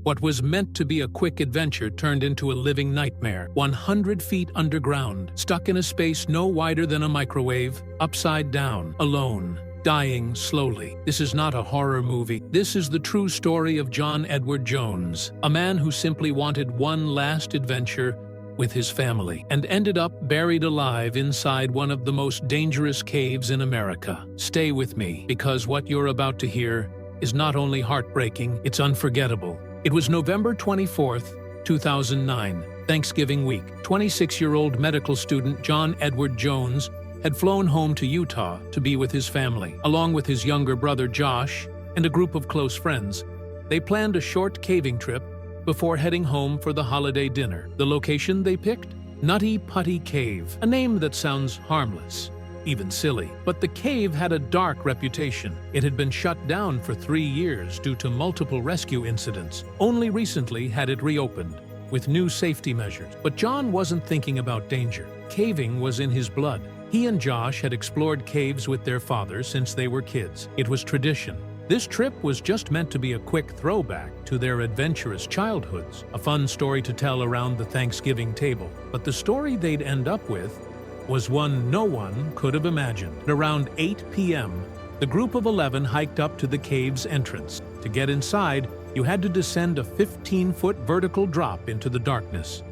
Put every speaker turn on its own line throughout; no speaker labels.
What was meant to be a quick adventure turned into a living nightmare. 100 feet underground, stuck in a space no wider than a microwave, upside down, alone, dying slowly. This is not a horror movie. This is the true story of John Edward Jones, a man who simply wanted one last adventure with his family and ended up buried alive inside one of the most dangerous caves in America. Stay with me, because what you're about to hear is not only heartbreaking, it's unforgettable. It was November 24th, 2009, Thanksgiving week. 26-year-old medical student John Edward Jones had flown home to Utah to be with his family. Along with his younger brother Josh and a group of close friends, they planned a short caving trip before heading home for the holiday dinner. The location they picked? Nutty Putty Cave, a name that sounds harmless, even silly. But the cave had a dark reputation. It had been shut down for 3 years due to multiple rescue incidents. Only recently had it reopened, with new safety measures. But John wasn't thinking about danger. Caving was in his blood. He and Josh had explored caves with their father since they were kids. It was tradition. This trip was just meant to be a quick throwback to their adventurous childhoods, a fun story to tell around the Thanksgiving table. But the story they'd end up with was one no one could have imagined. At around 8 p.m., the group of 11 hiked up to the cave's entrance. To get inside, you had to descend a 15-foot vertical drop into the darkness.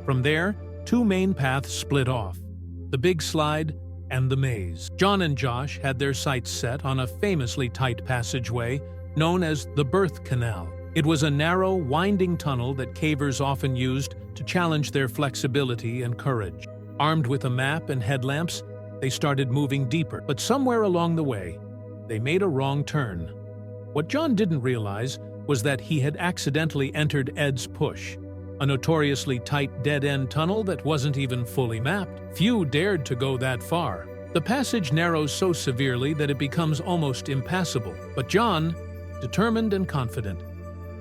From there, 2 main paths split off: the big slide and the maze. John and Josh had their sights set on a famously tight passageway known as the Birth Canal. It was a narrow, winding tunnel that cavers often used to challenge their flexibility and courage. Armed with a map and headlamps, they started moving deeper, but somewhere along the way, they made a wrong turn. What John didn't realize was that he had accidentally entered Ed's Push, a notoriously tight dead-end tunnel that wasn't even fully mapped. Few dared to go that far. The passage narrows so severely that it becomes almost impassable. But John, determined and confident,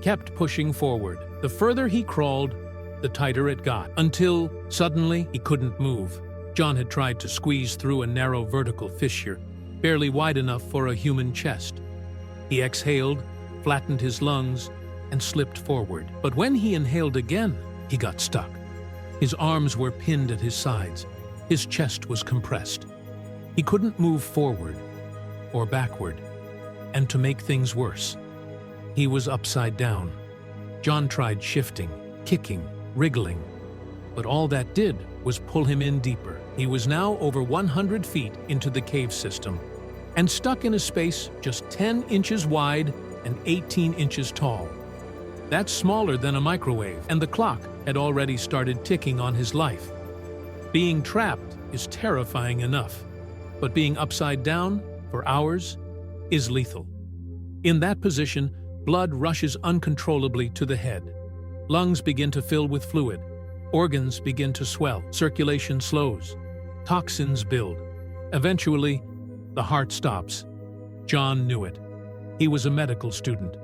kept pushing forward. The further he crawled, the tighter it got, until suddenly he couldn't move. John had tried to squeeze through a narrow vertical fissure, barely wide enough for a human chest. He exhaled, flattened his lungs, and slipped forward. But when he inhaled again, he got stuck. His arms were pinned at his sides. His chest was compressed. He couldn't move forward or backward. And to make things worse, he was upside down. John tried shifting, kicking, wriggling, but all that did was pull him in deeper. He was now over 100 feet into the cave system and stuck in a space just 10 inches wide and 18 inches tall. That's smaller than a microwave, and the clock had already started ticking on his life. Being trapped is terrifying enough, but being upside down for hours is lethal. In that position, blood rushes uncontrollably to the head. Lungs begin to fill with fluid. Organs begin to swell. Circulation slows. Toxins build. Eventually, the heart stops. John knew it. He was a medical student.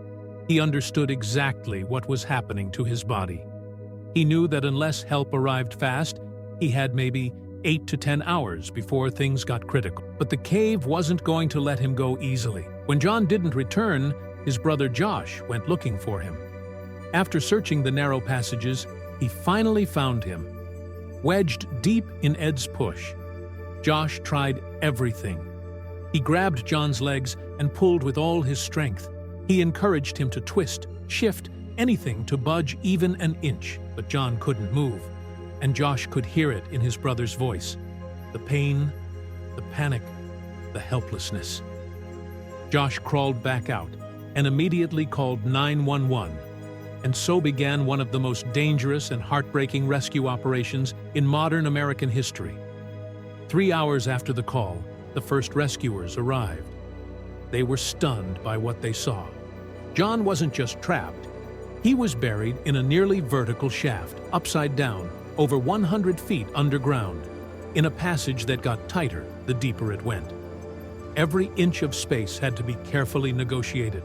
He understood exactly what was happening to his body. He knew that unless help arrived fast, he had maybe 8 to 10 hours before things got critical. But the cave wasn't going to let him go easily. When John didn't return, his brother Josh went looking for him. After searching the narrow passages, he finally found him, wedged deep in Ed's Push. Josh tried everything. He grabbed John's legs and pulled with all his strength. He encouraged him to twist, shift, anything to budge even an inch, but John couldn't move, and Josh could hear it in his brother's voice. The pain, the panic, the helplessness. Josh crawled back out and immediately called 911, and so began one of the most dangerous and heartbreaking rescue operations in modern American history. 3 hours after the call, the first rescuers arrived. They were stunned by what they saw. John wasn't just trapped. He was buried in a nearly vertical shaft, upside down, over 100 feet underground, in a passage that got tighter the deeper it went. Every inch of space had to be carefully negotiated.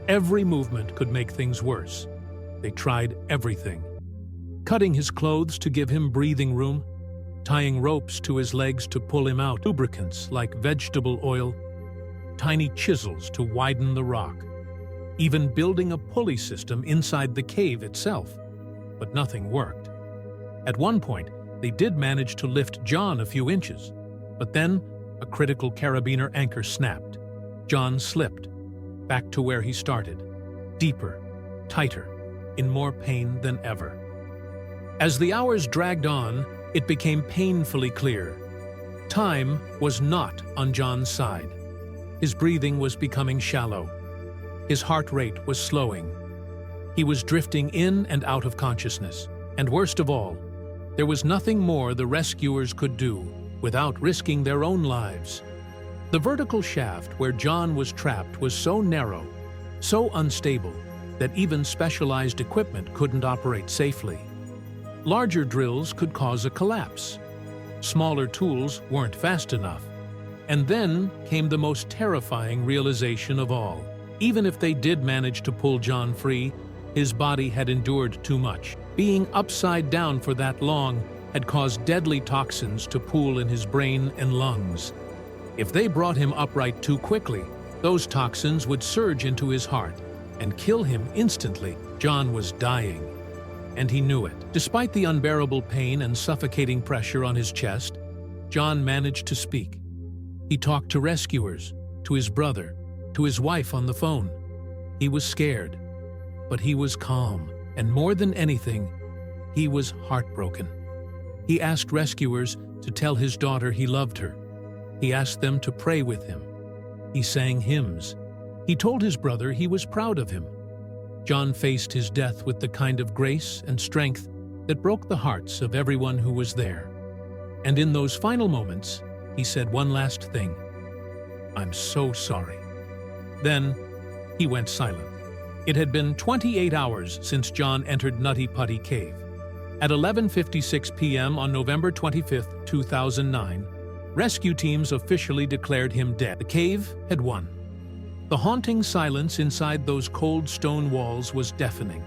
Every movement could make things worse. They tried everything. Cutting his clothes to give him breathing room, tying ropes to his legs to pull him out, lubricants like vegetable oil, tiny chisels to widen the rock. even building a pulley system inside the cave itself. But nothing worked. At one point, they did manage to lift John a few inches, but then a critical carabiner anchor snapped. John slipped, back to where he started, deeper, tighter, in more pain than ever. As the hours dragged on, it became painfully clear. Time was not on John's side. His breathing was becoming shallow. His heart rate was slowing. He was drifting in and out of consciousness. And worst of all, there was nothing more the rescuers could do without risking their own lives. The vertical shaft where John was trapped was so narrow, so unstable, that even specialized equipment couldn't operate safely. Larger drills could cause a collapse. Smaller tools weren't fast enough. And then came the most terrifying realization of all. Even if they did manage to pull John free, his body had endured too much. Being upside down for that long had caused deadly toxins to pool in his brain and lungs. If they brought him upright too quickly, those toxins would surge into his heart and kill him instantly. John was dying, and he knew it. Despite the unbearable pain and suffocating pressure on his chest, John managed to speak. He talked to rescuers, to his brother, to his wife on the phone. He was scared, but he was calm, and more than anything, he was heartbroken. He asked rescuers to tell his daughter he loved her. He asked them to pray with him. He sang hymns. He told his brother he was proud of him. John faced his death with the kind of grace and strength that broke the hearts of everyone who was there. And in those final moments, he said one last thing: "I'm so sorry." Then, he went silent. It had been 28 hours since John entered Nutty Putty Cave. At 11:56 p.m. on November 25, 2009, rescue teams officially declared him dead. The cave had won. The haunting silence inside those cold stone walls was deafening.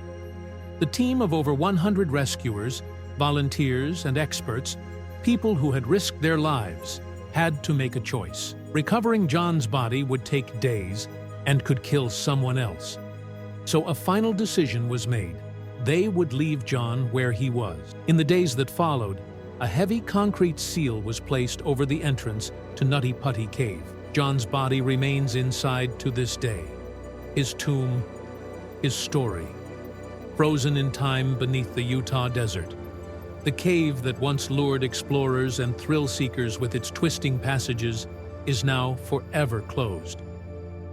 The team of over 100 rescuers, volunteers, and experts, people who had risked their lives, had to make a choice. Recovering John's body would take days and could kill someone else. So a final decision was made. They would leave John where he was. In the days that followed, a heavy concrete seal was placed over the entrance to Nutty Putty Cave. John's body remains inside to this day. His tomb, his story, frozen in time beneath the Utah desert. The cave that once lured explorers and thrill-seekers with its twisting passages is now forever closed.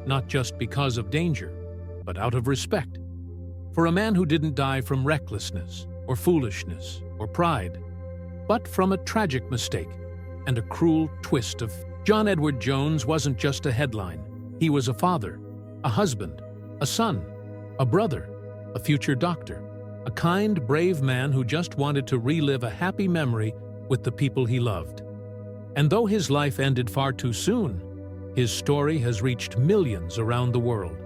Not just because of danger, but out of respect. For a man who didn't die from recklessness, or foolishness, or pride, but from a tragic mistake and a cruel twist of... John Edward Jones wasn't just a headline. He was a father, a husband, a son, a brother, a future doctor, a kind, brave man who just wanted to relive a happy memory with the people he loved. And though his life ended far too soon, his story has reached millions around the world.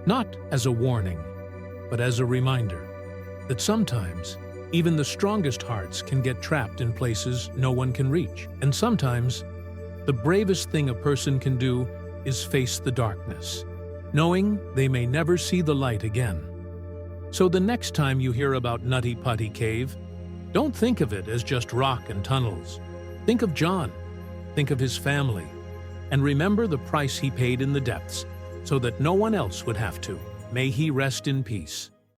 Not as a warning, but as a reminder that sometimes even the strongest hearts can get trapped in places no one can reach. And sometimes the bravest thing a person can do is face the darkness, knowing they may never see the light again. So the next time you hear about Nutty Putty Cave, don't think of it as just rock and tunnels. Think of John, think of his family, and remember the price he paid in the depths so that no one else would have to. May he rest in peace.